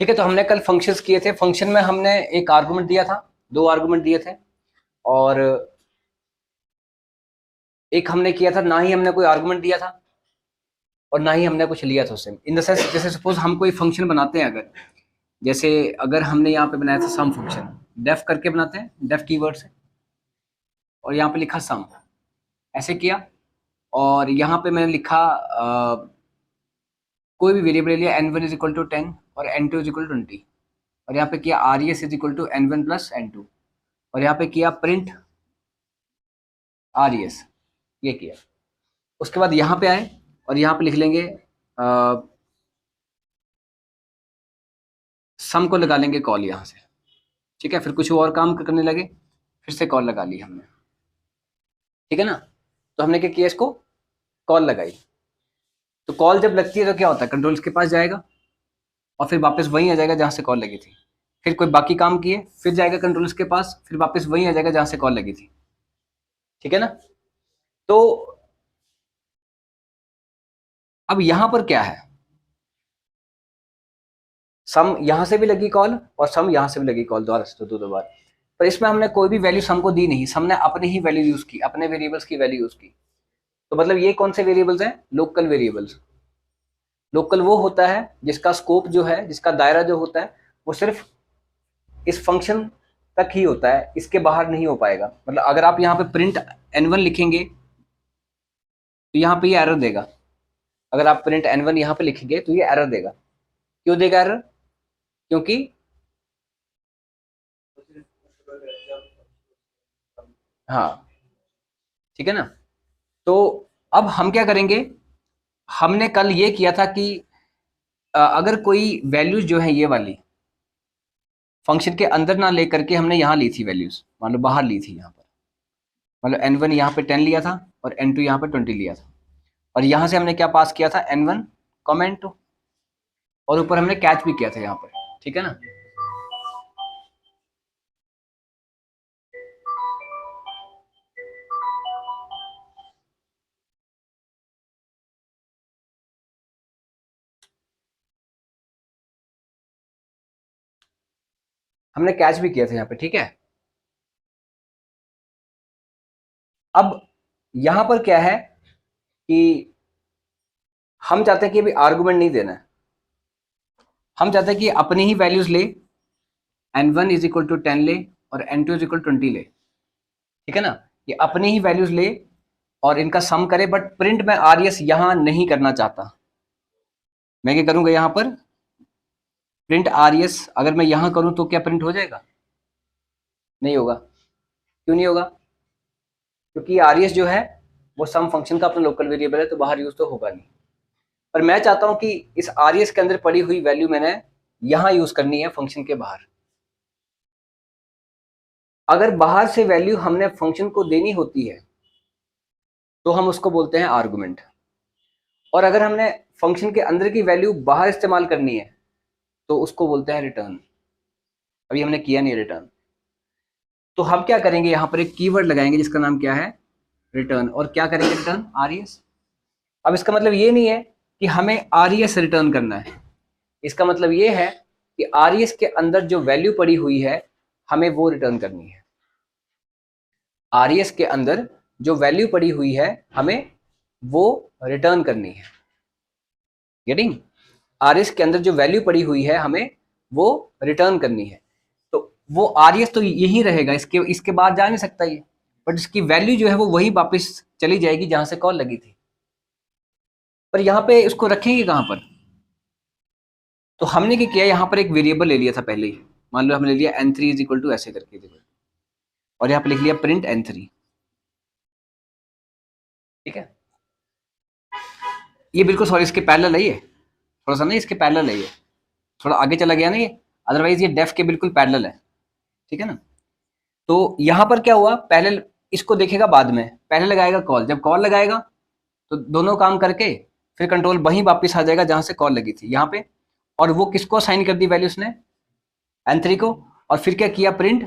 ठीक है, तो हमने कल फंक्शंस किए थे। फंक्शन में हमने एक आर्गुमेंट दिया था, दो आर्गुमेंट दिए थे, और एक हमने किया था ना ही हमने कोई आर्गुमेंट दिया था और ना ही हमने कुछ लिया था उससे। इन द सेंस, जैसे सपोज हम कोई फंक्शन बनाते हैं, अगर जैसे अगर हमने यहाँ पे बनाया था सम फंक्शन, डेफ करके बनाते हैं, डेफ कीवर्ड से, और यहाँ पे लिखा सम, ऐसे किया। और यहाँ पे मैंने लिखा कोई भी वेरिएबल ले लिया, n1 इज इक्वल टू 10 और n2 इज इक्वल टू 20, और यहाँ पे किया res is equal to n1 plus n2, और यहाँ पे किया प्रिंट res, ये किया। उसके बाद यहाँ पे आए और यहाँ पे लिख लेंगे सम को लगा लेंगे कॉल यहाँ से, ठीक है। फिर कुछ और काम करने लगे, फिर से कॉल लगा ली हमने, ठीक है ना। तो हमने क्या किया, इसको कॉल लगाई। तो कॉल जब लगती है तो क्या होता है, कंट्रोल्स के पास जाएगा और फिर वापस वहीं आ जाएगा जहाँ से कॉल लगी थी। फिर कोई बाकी काम किए, फिर जाएगा कंट्रोल्स के पास, फिर वापस वहीं आ जाएगा जहाँ से कॉल लगी थी, ठीक है ना। तो अब यहाँ पर क्या है, सम यहाँ से भी लगी कॉल और सम यहाँ से भी लगी कॉल, दोबारा से दो बार। पर इसमें हमने कोई भी वैल्यू सम को दी नहीं, सम ने अपनी ही वैल्यू यूज की, अपने वेरिएबल्स की वैल्यू यूज की। तो मतलब ये कौन से वेरिएबल्स हैं, लोकल वेरिएबल्स। लोकल वो होता है जिसका स्कोप जो है, जिसका दायरा जो होता है, वो सिर्फ इस फंक्शन तक ही होता है, इसके बाहर नहीं हो पाएगा। मतलब अगर आप यहाँ पे प्रिंट n1 लिखेंगे तो यहाँ पे ये एरर देगा। अगर आप प्रिंट n1 यहाँ पे लिखेंगे तो ये एरर देगा। क्यों देगा एरर, क्योंकि हाँ, ठीक है ना। तो अब हम क्या करेंगे, हमने कल ये किया था कि अगर कोई वैल्यूज जो है ये वाली फंक्शन के अंदर ना लेकर के हमने यहाँ ली थी वैल्यूज, मान लो बाहर ली थी यहाँ पर, मतलब n1 यहाँ पे 10 लिया था और n2 यहाँ पे 20 लिया था, और यहाँ से हमने क्या पास किया था, n1 कॉमा n2, और ऊपर हमने कैच भी किया था यहाँ पर, ठीक है ना। हमने कैच भी किया था यहाँ पे, ठीक है। अब यहाँ पर क्या है कि हम चाहते हैं कि अभी आर्गुमेंट नहीं देना है, हम चाहते हैं कि अपनी ही वैल्यूज ले, n1 इज इक्वल टू 10 ले और n2 इज इक्वल टू 20 ले, ठीक है ना। ये अपनी ही वैल्यूज ले और इनका सम करे, बट प्रिंट में res यहाँ नहीं करना चाहता। मैं क्या करूंगा, यहाँ पर प्रिंट res अगर मैं यहाँ करूं तो क्या प्रिंट हो जाएगा, नहीं होगा। क्यों नहीं होगा, क्योंकि res जो है वो सम फंक्शन का अपना लोकल वेरिएबल है, तो बाहर यूज तो होगा नहीं। पर मैं चाहता हूं कि इस res के अंदर पड़ी हुई वैल्यू मैंने यहां यूज करनी है, फंक्शन के बाहर। अगर बाहर से वैल्यू हमने फंक्शन को देनी होती है तो हम उसको बोलते हैं आर्गुमेंट, और अगर हमने फंक्शन के अंदर की वैल्यू बाहर इस्तेमाल करनी है तो उसको बोलते हैं रिटर्न। अभी हमने किया नहीं रिटर्न, तो हम क्या करेंगे, यहाँ पर एक कीवर्ड लगाएंगे जिसका नाम क्या है, रिटर्न। और क्या करेंगे, रिटर्न res। अब इसका मतलब ये नहीं है कि हमें res रिटर्न करना है, इसका मतलब ये है कि res के अंदर जो वैल्यू पड़ी हुई है हमें वो रिटर्न करनी है। res के अंदर जो वैल्यू पड़ी हुई है हमें वो रिटर्न करनी है। गेटिंग, rs के अंदर जो वैल्यू पड़ी हुई है हमें वो रिटर्न करनी है। तो वो res तो यही रहेगा, इसके बाद जा नहीं सकता ये, बट इसकी वैल्यू जो है वो वही वापस चली जाएगी जहां से कॉल लगी थी। पर यहाँ पे इसको रखेंगे कहाँ पर, तो हमने क्या किया, यहाँ पर एक वेरिएबल ले लिया था पहले ही। मान लो हमने ले लिया n3 इज इक्वल टू ऐसे करके, और यहाँ पे लिख लिया प्रिंट n3, ठीक है। ये बिल्कुल, सॉरी, इसके पैरेलल है ये, थोड़ा सा ना इसके पैरेलल है ये, थोड़ा आगे चला गया ना ये, अदरवाइज ये डेफ के बिल्कुल पैरेलल है, ठीक है ना। तो यहाँ पर क्या हुआ, पहले इसको देखेगा बाद में, पहले लगाएगा कॉल, जब कॉल लगाएगा तो दोनों काम करके फिर कंट्रोल वहीं वापस आ जाएगा जहां से कॉल लगी थी, यहाँ पे। और वो किसको असाइन कर दी वैल्यू उसने, n3 को, और फिर क्या किया, प्रिंट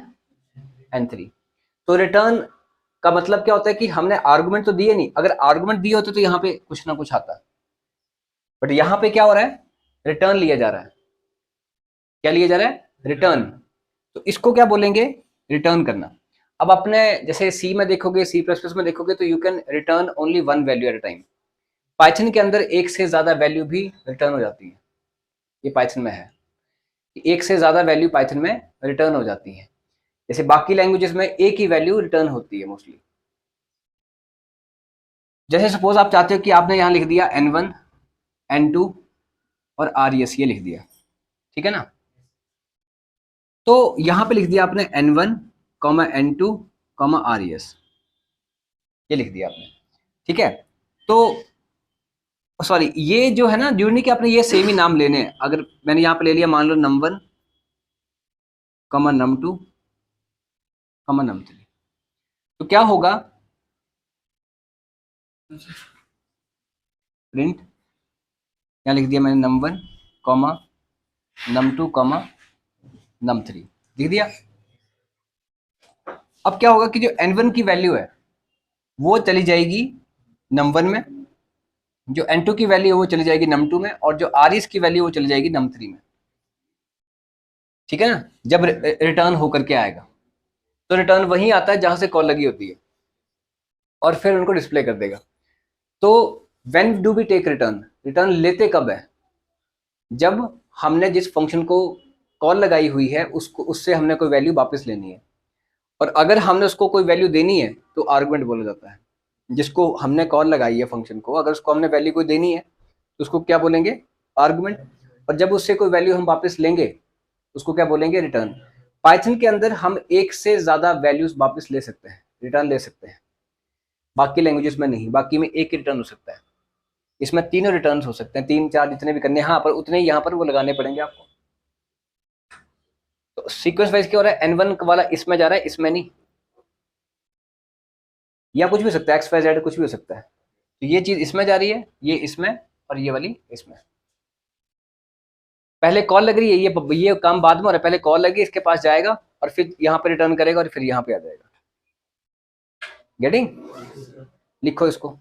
n3। तो रिटर्न का मतलब क्या होता है कि हमने आर्गुमेंट तो दिए नहीं, अगर आर्गुमेंट दिए होते तो यहाँ पे कुछ ना कुछ आता, बट यहाँ पे क्या हो रहा है, रिटर्न लिया जा रहा है। क्या लिया जा रहा है? रिटर्न। तो इसको क्या बोलेंगे? रिटर्न करना। अब अपने जैसे सी में देखोगे, सी प्लस प्लस में देखोगे, तो you can return only one value at a time. Python के अंदर एक से ज्यादा वैल्यू भी रिटर्न हो जाती है। ये पाइथन में है, एक से ज्यादा वैल्यू पाइथन में रिटर्न हो जाती है। जैसे बाकी लैंग्वेजेस में एक ही वैल्यू रिटर्न होती है मोस्टली। जैसे सपोज आप चाहते हो कि आपने यहाँ लिख दिया n1 n2 और res, ये लिख दिया, ठीक है ना। तो यहाँ पे लिख दिया आपने n1, n2, res, ये लिख दिया आपने, ठीक है। तो सॉरी, ये जो है ना, जरूरी नहीं कि आपने ये सेम ही नाम लेने हैं। अगर मैंने यहाँ पे ले लिया मान लो num1, num2, num3, तो क्या होगा? प्रिंट, यहाँ लिख दिया मैंने num1, num2, num3, लिख दिया। अब क्या होगा कि जो n1 की वैल्यू है वो चली जाएगी num1 में, जो n2 की वैल्यू है वो चली जाएगी num2 में, और जो res की वैल्यू वो चली जाएगी num3 में, ठीक है ना। जब रिटर्न होकर के आएगा तो रिटर्न वहीं आता है जहां से कॉल लगी होती है, और फिर उनको डिस्प्ले कर देगा। तो when do we take return? Return लेते कब है? जब हमने जिस फंक्शन को कॉल लगाई हुई है उसको, उससे हमने कोई वैल्यू वापस लेनी है, और अगर हमने उसको कोई वैल्यू देनी है तो आर्गुमेंट बोला जाता है। जिसको हमने कॉल लगाई है फंक्शन को, अगर उसको हमने वैल्यू कोई देनी है तो उसको क्या बोलेंगे? आर्गुमेंट। और जब उससे कोई वैल्यू हम वापस लेंगे उसको क्या बोलेंगे? रिटर्न। पाइथन के अंदर हम एक से ज्यादा वैल्यूज वापस ले सकते हैं, रिटर्न ले सकते हैं, बाकी लैंग्वेजेस में नहीं। बाकी में एक ही रिटर्न हो सकता है, इसमें तीनों रिटर्न हो सकते हैं, 3 4 जितने भी करने हैं, हाँ, पर उतने ही यहाँ पर वो लगाने पड़ेंगे आपको। तो सीक्वेंस वाइज क्या हो रहा है? n1 वाला इसमें जा रहा है, इसमें नहीं, या कुछ भी हो सकता है, XYZ कुछ भी हो सकता है। तो ये चीज इसमें जा रही है, ये इसमें, और ये वाली इसमें। पहले कॉल लग रही है, ये काम बाद में हो रहा है, पहले कॉल लगी, इसके पास जाएगा और फिर यहाँ पे रिटर्न करेगा और फिर यहाँ पे आ जाएगा। गेटिंग? लिखो इसको।